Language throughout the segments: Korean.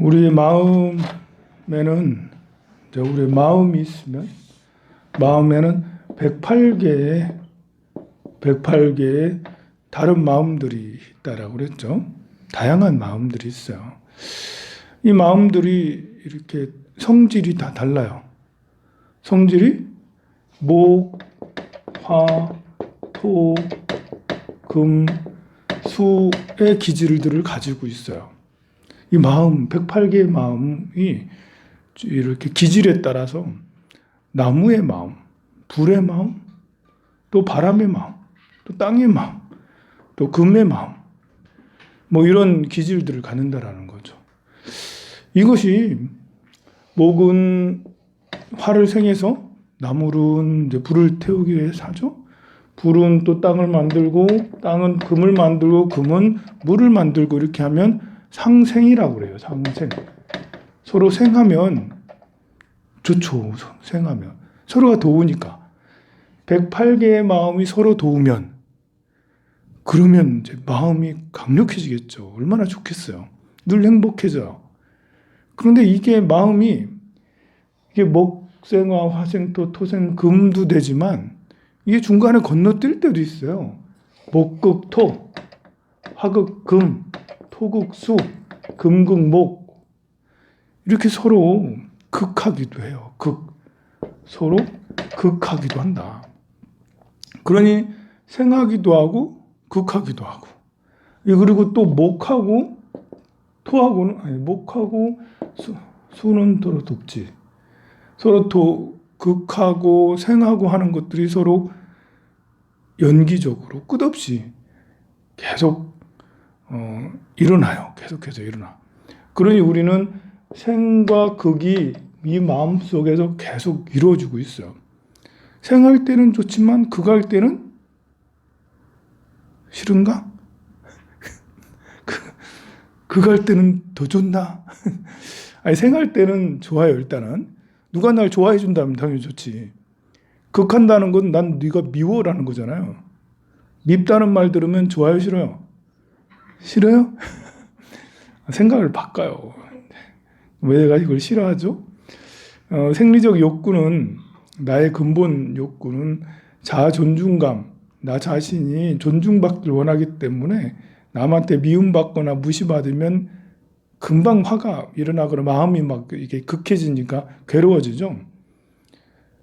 우리의 마음에는 우리의 마음이 있으면 마음에는 108개의 다른 마음들이 있다라고 그랬죠. 다양한 마음들이 있어요. 이 마음들이 이렇게 성질이 다 달라요. 성질이 목, 화, 토, 금, 수의 기질들을 가지고 있어요. 이 마음, 108개의 마음이 이렇게 기질에 따라서 나무의 마음, 불의 마음, 또 바람의 마음, 또 땅의 마음, 또 금의 마음, 뭐 이런 기질들을 갖는다라는 거죠. 이것이 목은 화를 생해서 나무는 이제 불을 태우기 위해서 하죠. 불은 또 땅을 만들고 땅은 금을 만들고 금은 물을 만들고 이렇게 하면 상생이라고 그래요. 상생. 서로 생하면 좋죠. 생하면. 서로가 도우니까. 108개의 마음이 서로 도우면 그러면 이제 마음이 강력해지겠죠. 얼마나 좋겠어요. 늘 행복해져요. 그런데 이게 마음이 이게 목생화, 화생토, 토생, 금도 되지만 이게 중간에 건너뛸 때도 있어요. 목극 토, 화극 금, 토극 수, 금극 목 이렇게 서로 극하기도 해요. 서로 극하기도 한다. 그러니 생하기도 하고 극하기도 하고 그리고 또 목하고 토하고는 목하고 수는 서로 돕지. 서로 극하고 생하고 하는 것들이 서로 연기적으로 끝없이 계속 일어나요. 계속해서 일어나. 그러니 우리는 생과 극이 이 마음 속에서 계속 이루어지고 있어요. 생할 때는 좋지만 극할 때는 싫은가? 극할 때는 더 좋나? 아니, 생할 때는 좋아요. 일단은 누가 날 좋아해 준다면 당연히 좋지. 극한다는 건 난 네가 미워라는 거잖아요. 밉다는 말 들으면 좋아요, 싫어요? 싫어요? 생각을 바꿔요. 왜 내가 이걸 싫어하죠? 생리적 욕구는 나의 근본 욕구는 자아 존중감, 나 자신이 존중받기를 원하기 때문에 남한테 미움받거나 무시받으면 금방 화가 일어나거나 마음이 막 이게 극해지니까 괴로워지죠.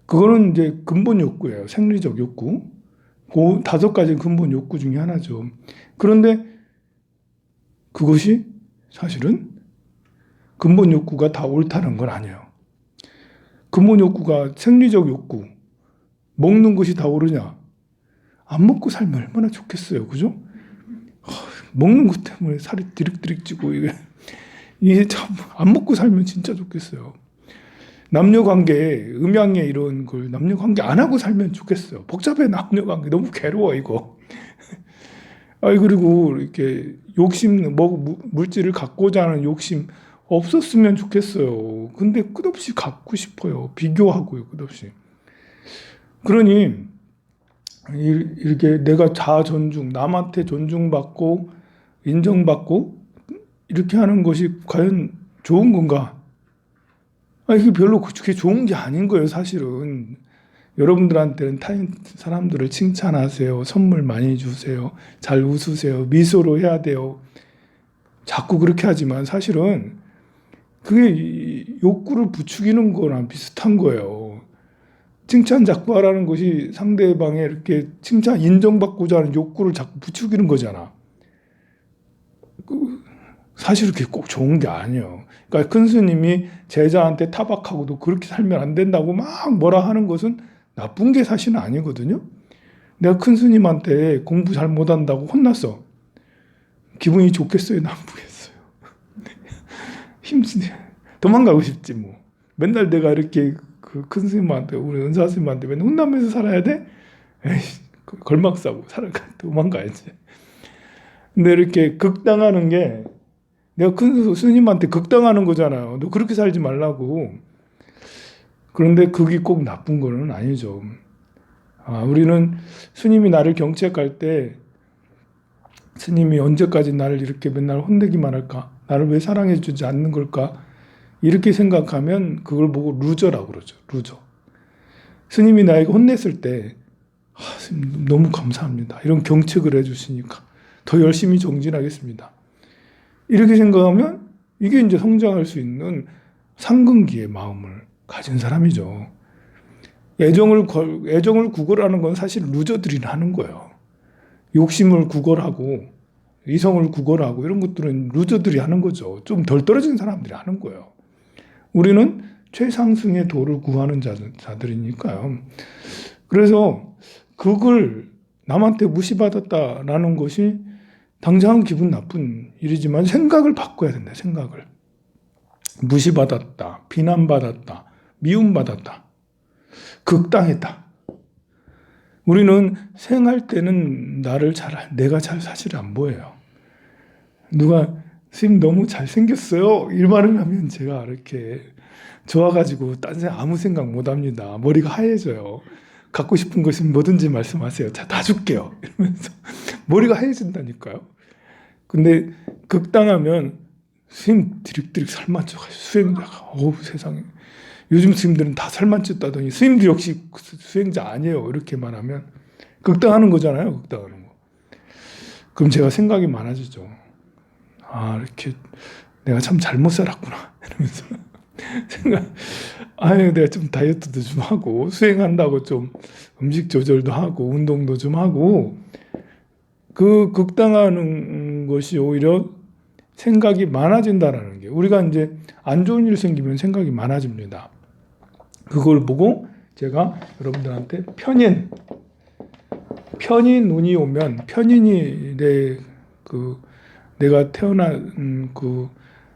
그거는 이제 근본 욕구예요. 생리적 욕구. 그 5가지 근본 욕구 중에 하나죠. 그런데 그것이 사실은 근본 욕구가 다 옳다는 건 아니에요. 근본 욕구가 생리적 욕구, 먹는 것이 다 옳으냐? 안 먹고 살면 얼마나 좋겠어요. 그죠? 먹는 것 때문에 살이 디릭디릭 찌고 이게 참 안 먹고 살면 진짜 좋겠어요. 남녀관계, 음양에 이런 걸 남녀관계 안 하고 살면 좋겠어요. 복잡해 남녀관계 너무 괴로워 이거. 그리고 이렇게 욕심, 물질을 갖고자 하는 욕심 없었으면 좋겠어요. 근데 끝없이 갖고 싶어요. 비교하고요, 끝없이. 그러니 이렇게 내가 자아 존중, 남한테 존중받고 인정받고 이렇게 하는 것이 과연 좋은 건가? 이게 별로 그렇게 좋은 게 아닌 거예요, 사실은. 여러분들한테는 타인 사람들을 칭찬하세요. 선물 많이 주세요. 잘 웃으세요. 미소로 해야 돼요. 자꾸 그렇게 하지만 사실은 그게 욕구를 부추기는 거랑 비슷한 거예요. 칭찬 자꾸 하라는 것이 상대방의 이렇게 칭찬 인정받고자 하는 욕구를 자꾸 부추기는 거잖아. 사실 그게 꼭 좋은 게 아니에요. 그러니까 큰 스님이 제자한테 타박하고도 그렇게 살면 안 된다고 막 뭐라 하는 것은 나쁜 게 사실은 아니거든요. 내가 큰 스님한테 공부 잘 못한다고 혼났어. 기분이 좋겠어요? 나쁘겠어요? 힘쓰네. 도망가고 싶지 뭐. 맨날 내가 이렇게 그 큰 스님한테 우리 은사 스님한테 맨날 혼나면서 살아야 돼? 에이씨, 걸막 싸고 도망가야지. 근데 이렇게 극당하는 게 내가 큰 스님한테 극당하는 거잖아요. 너 그렇게 살지 말라고. 그런데 그게 꼭 나쁜 거는 아니죠. 우리는 스님이 나를 경책할 때 스님이 언제까지 나를 이렇게 맨날 혼내기만 할까? 나를 왜 사랑해 주지 않는 걸까? 이렇게 생각하면 그걸 보고 루저라고 그러죠. 루저. 스님이 나에게 혼냈을 때 스님 너무 감사합니다. 이런 경책을 해주시니까 더 열심히 정진하겠습니다. 이렇게 생각하면 이게 이제 성장할 수 있는 상근기의 마음을 가진 사람이죠. 애정을 구걸하는 건 사실 루저들이 하는 거예요. 욕심을 구걸하고 이성을 구걸하고 이런 것들은 루저들이 하는 거죠. 좀 덜 떨어진 사람들이 하는 거예요. 우리는 최상승의 도를 구하는 자들이니까요. 그래서 그걸 남한테 무시받았다라는 것이 당장은 기분 나쁜 일이지만 생각을 바꿔야 된다. 생각을. 무시받았다. 비난받았다. 미움받았다. 극당했다. 우리는 생할 때는 내가 잘 사실 안 보여요. 누가 스님 너무 잘생겼어요. 이 말을 하면 제가 이렇게 좋아가지고 딴 생각 아무 생각 못 합니다. 머리가 하얘져요. 갖고 싶은 거 있으면 뭐든지 말씀하세요. 자, 다 줄게요. 이러면서 머리가 하얘진다니까요. 근데 극당하면 스님 드릭드릭 살만 쪄가지고 수행자가 세상에 요즘 스님들은 다 살만 쪘다더니 스님도 역시 수행자 아니에요. 이렇게 말하면 극당하는 거잖아요. 극당하는 거. 그럼 제가 생각이 많아지죠. 이렇게 내가 참 잘못 살았구나 이러면서 내가 좀 다이어트도 좀 하고 수행한다고 좀 음식 조절도 하고 운동도 좀 하고 그 극당하는 것이 오히려 생각이 많아진다라는 게 우리가 이제 안 좋은 일 생기면 생각이 많아집니다. 그걸 보고 제가 여러분들한테 편인운이 오면 편인이 내가 태어난 그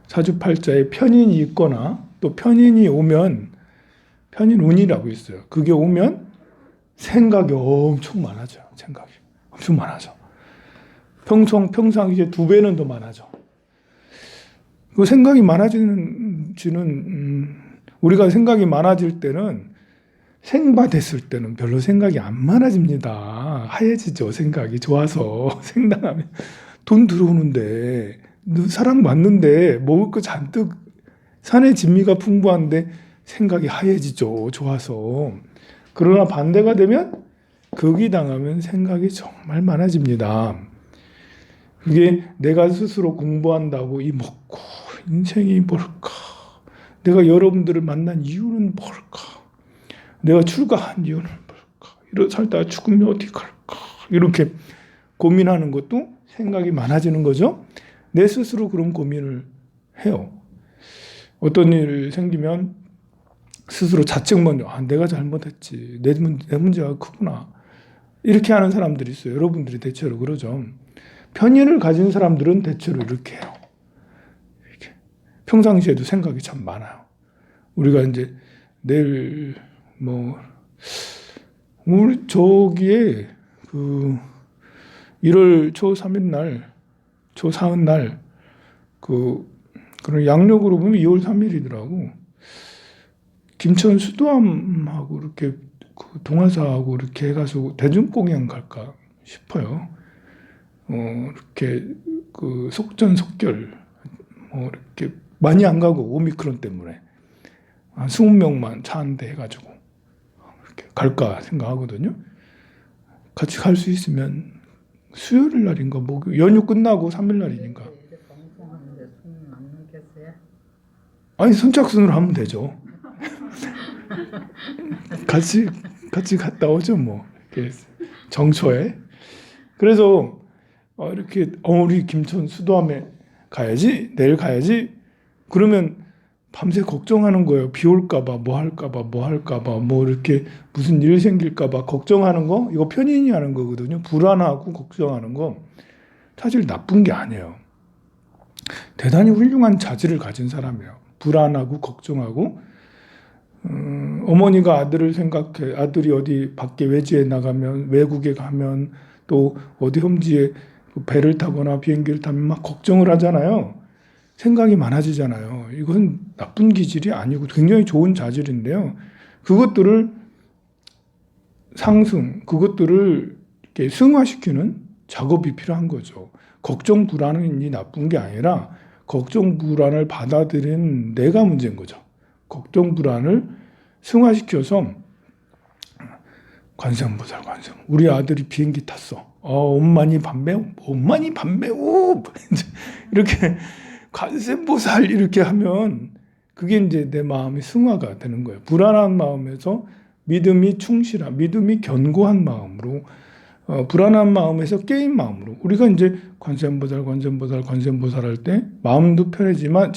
사주팔자에 편인이 있거나 또 편인이 오면 편인운이라고 있어요. 그게 오면 생각이 엄청 많아져요. 생각이 엄청 많아져. 평상시에 2배는 더 많아져. 그 생각이 많아지는 우리가 생각이 많아질 때는 생바됐을 때는 별로 생각이 안 많아집니다. 하얘지죠. 생각이 좋아서 생당하면 돈 들어오는데 사랑 받는데 먹을 거 잔뜩 산의 진미가 풍부한데 생각이 하얘지죠. 좋아서. 그러나 반대가 되면 극이 당하면 생각이 정말 많아집니다. 그게 내가 스스로 공부한다고 이 먹고 인생이 뭘까? 내가 여러분들을 만난 이유는 뭘까? 내가 출가한 이유는 뭘까? 이렇게 살다가 죽으면 어떻게 할까? 이렇게 고민하는 것도 생각이 많아지는 거죠. 내 스스로 그런 고민을 해요. 어떤 일 생기면 스스로 자책 먼저 내가 잘못했지. 내 문제가 크구나. 이렇게 하는 사람들이 있어요. 여러분들이 대체로 그러죠. 편인을 가진 사람들은 대체로 이렇게 해요. 이렇게. 평상시에도 생각이 참 많아요. 우리가 이제 내일 우리 저기에 1월 초 3일 날, 초 4은 날 그런 양력으로 보면 2월 3일이더라고. 김천 수도암하고 이렇게 동화사하고 이렇게 해가지고 대중공연 갈까 싶어요. 이렇게 속전속결 이렇게 많이 안 가고 오미크론 때문에 한 20명만 차 한 대 해가지고 이렇게 갈까 생각하거든요. 같이 갈 수 있으면 수요일 날인가 연휴 끝나고 3일 날이니까. 아니 선착순으로 하면 되죠. 같이 갔다 오죠 이렇게 정초에. 그래서 이렇게 우리 김천 수도암에 가야지, 내일 가야지. 그러면 밤새 걱정하는 거예요. 비 올까봐, 뭐 할까봐, 이렇게 무슨 일 생길까봐 걱정하는 거. 이거 편인이 하는 거거든요. 불안하고 걱정하는 거 사실 나쁜 게 아니에요. 대단히 훌륭한 자질을 가진 사람이에요. 불안하고 걱정하고 어머니가 아들을 생각해. 아들이 어디 밖에 외지에 나가면, 외국에 가면, 또 어디 험지에 배를 타거나 비행기를 타면 막 걱정을 하잖아요. 생각이 많아지잖아요. 이건 나쁜 기질이 아니고 굉장히 좋은 자질인데요. 그것들을 그것들을 이렇게 승화시키는 작업이 필요한 거죠. 걱정 불안이 나쁜 게 아니라 걱정 불안을 받아들인 내가 문제인 거죠. 걱정 불안을 승화시켜서 관세음보살 우리 아들이 비행기 탔어. 엄마니 반매우 이렇게 관세음보살 이렇게 하면 그게 이제 내 마음이 승화가 되는 거예요. 불안한 마음에서 믿음이 충실한, 믿음이 견고한 마음으로, 불안한 마음에서 깨인 마음으로 우리가 이제 관세음보살 할 때 마음도 편해지만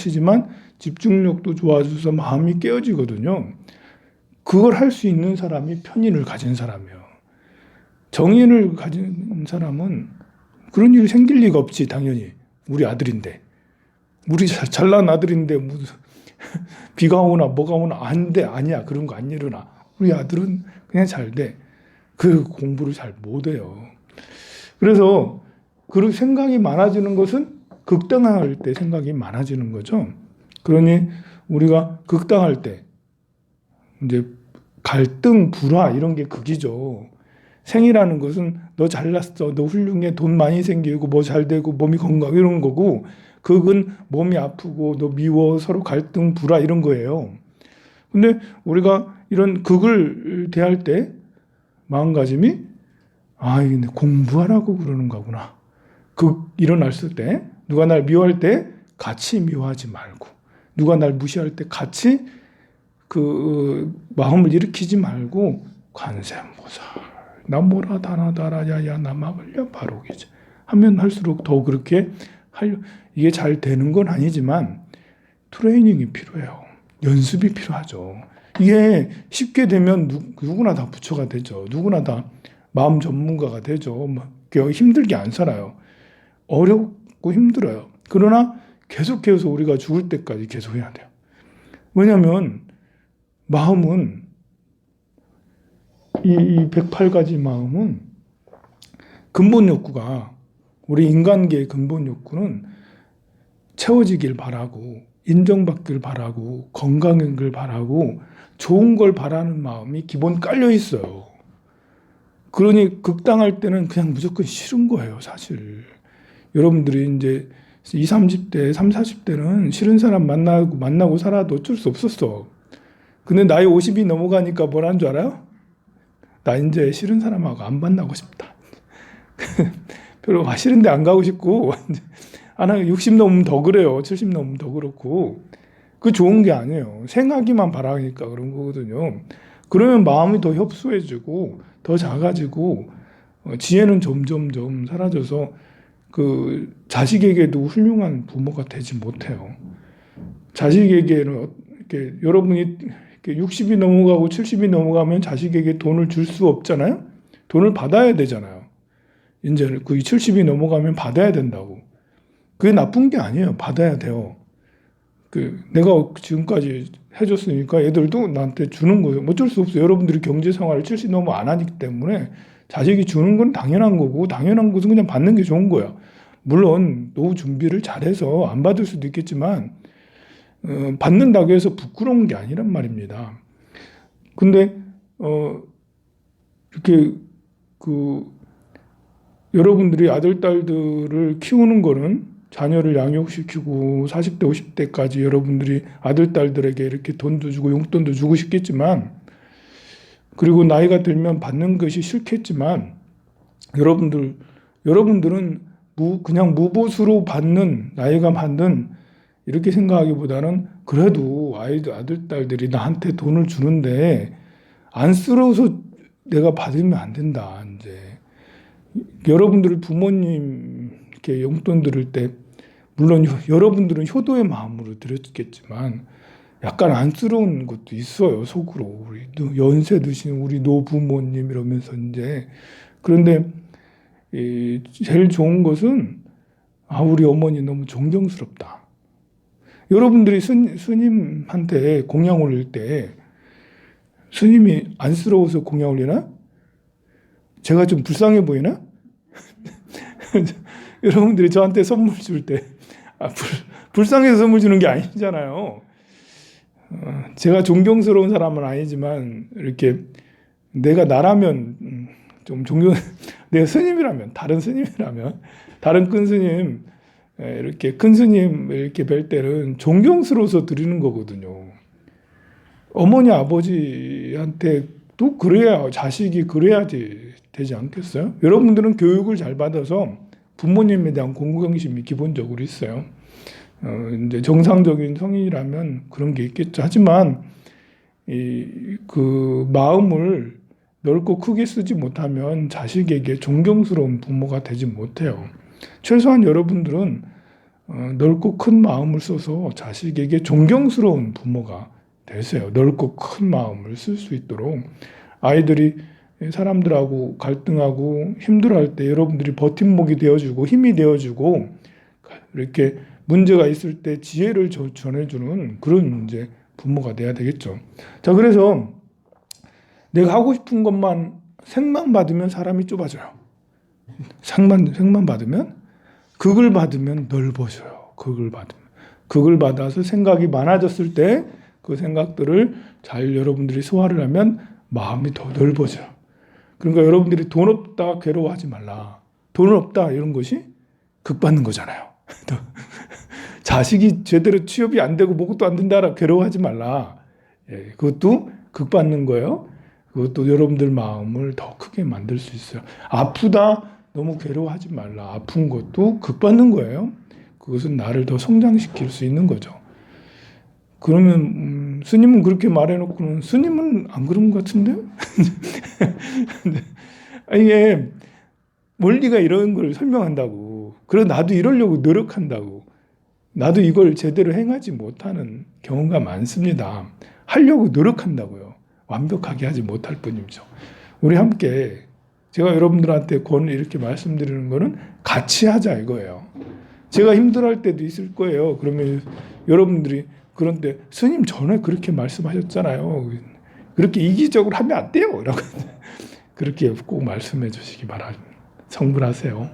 집중력도 좋아져서 마음이 깨어지거든요. 그걸 할 수 있는 사람이 편인을 가진 사람이에요. 정인을 가진 사람은 그런 일이 생길 리가 없지. 당연히 우리 아들인데, 우리 잘난 아들인데 무슨 비가 오나 뭐가 오나 안 돼. 아니야, 그런 거 안 일어나. 우리 아들은 그냥 잘 돼. 그 공부를 잘 못해요. 그래서 그 생각이 많아지는 것은 극당할 때 생각이 많아지는 거죠. 그러니 우리가 극당할 때 이제 갈등, 불화 이런 게 극이죠. 생이라는 것은 너 잘났어, 너 훌륭해, 돈 많이 생기고 뭐 잘 되고 몸이 건강 이런 거고, 극은 몸이 아프고 너 미워, 서로 갈등, 불화 이런 거예요. 근데 우리가 이런 극을 대할 때 마음가짐이 이게 공부하라고 그러는 거구나. 극 일어났을 때 누가 날 미워할 때 같이 미워하지 말고, 누가 날 무시할 때 같이 그 마음을 일으키지 말고 관세음보살 나 뭐라 다나다라 야야 나 막을려 바로기지 하면 할수록 더 그렇게 이게 잘 되는 건 아니지만 트레이닝이 필요해요. 연습이 필요하죠. 이게 쉽게 되면 누구나 다 부처가 되죠. 누구나 다 마음 전문가가 되죠. 힘들게 안 살아요. 어렵고 힘들어요. 그러나 계속해서 우리가 죽을 때까지 계속 해야 돼요. 왜냐하면 마음은 이 108가지 마음은 근본 욕구가, 우리 인간계의 근본 욕구는 채워지길 바라고, 인정받길 바라고, 건강하길 바라고, 좋은 걸 바라는 마음이 기본 깔려 있어요. 그러니 극당할 때는 그냥 무조건 싫은 거예요, 사실. 여러분들이 이제 20, 30대, 30, 40대는 싫은 사람 만나고 살아도 어쩔 수 없었어. 근데 나이 50이 넘어가니까 뭐라는 줄 알아요? 나 이제 싫은 사람하고 안 만나고 싶다. 별로 싫은데 안 가고 싶고, 60 넘으면 더 그래요. 70 넘으면 더 그렇고. 그 좋은 게 아니에요. 생하기만 바라니까 그런 거거든요. 그러면 마음이 더 협소해지고, 더 작아지고, 지혜는 점점점 사라져서 그 자식에게도 훌륭한 부모가 되지 못해요. 자식에게는 이렇게 여러분이 60이 넘어가고 70이 넘어가면 자식에게 돈을 줄 수 없잖아요. 돈을 받아야 되잖아요. 이제 그 70이 넘어가면 받아야 된다고. 그게 나쁜 게 아니에요. 받아야 돼요. 내가 지금까지 해줬으니까 애들도 나한테 주는 거예요. 어쩔 수 없어요. 여러분들이 경제 생활을 70 넘어 안 하기 때문에 자식이 주는 건 당연한 거고, 당연한 것은 그냥 받는 게 좋은 거야. 물론 노후 준비를 잘해서 안 받을 수도 있겠지만 받는다고 해서 부끄러운 게 아니란 말입니다. 근데 이렇게 여러분들이 아들 딸들을 키우는 거는, 자녀를 양육시키고 40대 50대까지 여러분들이 아들 딸들에게 이렇게 돈도 주고 용돈도 주고 싶겠지만, 그리고 나이가 들면 받는 것이 싫겠지만, 여러분들은 그냥 무보수로 받는, 나이가 받는 이렇게 생각하기보다는 그래도 아들 딸들이 나한테 돈을 주는데 안쓰러워서 내가 받으면 안 된다. 이제 여러분들 부모님 이렇게 용돈 들을 때, 물론 여러분들은 효도의 마음으로 드렸겠지만 약간 안쓰러운 것도 있어요, 속으로. 우리 연세 드신 우리 노부모님 이러면서 이제. 그런데 제일 좋은 것은 우리 어머니 너무 존경스럽다. 여러분들이 스님한테 공양 올릴 때 스님이 안쓰러워서 공양 올리나? 제가 좀 불쌍해 보이나? 여러분들이 저한테 선물 줄 때 불쌍해서 선물 주는 게 아니잖아요. 제가 존경스러운 사람은 아니지만 이렇게 내가 나라면 좀 내가 스님이라면, 다른 스님이라면, 다른 큰 스님, 이렇게 큰 스님 이렇게 뵐 때는 존경스러워서 드리는 거거든요. 어머니, 아버지한테 또 그래야, 자식이 그래야지 되지 않겠어요? 여러분들은 교육을 잘 받아서 부모님에 대한 공경심이 기본적으로 있어요. 이제 정상적인 성인이라면 그런 게 있겠죠. 하지만 그 마음을 넓고 크게 쓰지 못하면 자식에게 존경스러운 부모가 되지 못해요. 최소한 여러분들은 넓고 큰 마음을 써서 자식에게 존경스러운 부모가 되세요. 넓고 큰 마음을 쓸 수 있도록 아이들이 사람들하고 갈등하고 힘들어할 때 여러분들이 버팀목이 되어주고 힘이 되어주고 이렇게 문제가 있을 때 지혜를 전해주는 그런 이제 부모가 돼야 되겠죠. 자, 그래서 내가 하고 싶은 것만 생만 받으면 사람이 좁아져요. 생만 받으면 극을 받으면 넓어져요. 극을 받아서 생각이 많아졌을 때 그 생각들을 잘 여러분들이 소화를 하면 마음이 더 넓어져요. 그러니까 여러분들이 돈 없다 괴로워하지 말라. 돈 없다 이런 것이 극 받는 거잖아요. 자식이 제대로 취업이 안 되고 뭐것도 안 된다라 괴로워하지 말라. 예, 그것도 극 받는 거예요. 그것도 여러분들 마음을 더 크게 만들 수 있어요. 아프다 너무 괴로워하지 말라. 아픈 것도 극 받는 거예요. 그것은 나를 더 성장시킬 수 있는 거죠. 그러면 스님은 그렇게 말해놓고는 스님은 안 그런 것 같은데? 이게 원리가 이런 걸 설명한다고. 그래서 나도 이러려고 노력한다고. 나도 이걸 제대로 행하지 못하는 경우가 많습니다. 하려고 노력한다고요. 완벽하게 하지 못할 뿐이죠. 우리 함께 제가 여러분들한테 이렇게 말씀드리는 거는 같이 하자 이거예요. 제가 힘들어할 때도 있을 거예요. 그러면 여러분들이 그런데 스님 전에 그렇게 말씀하셨잖아요. 그렇게 이기적으로 하면 안 돼요. 라고 그렇게 꼭 말씀해 주시기 바랍니다. 성불하세요.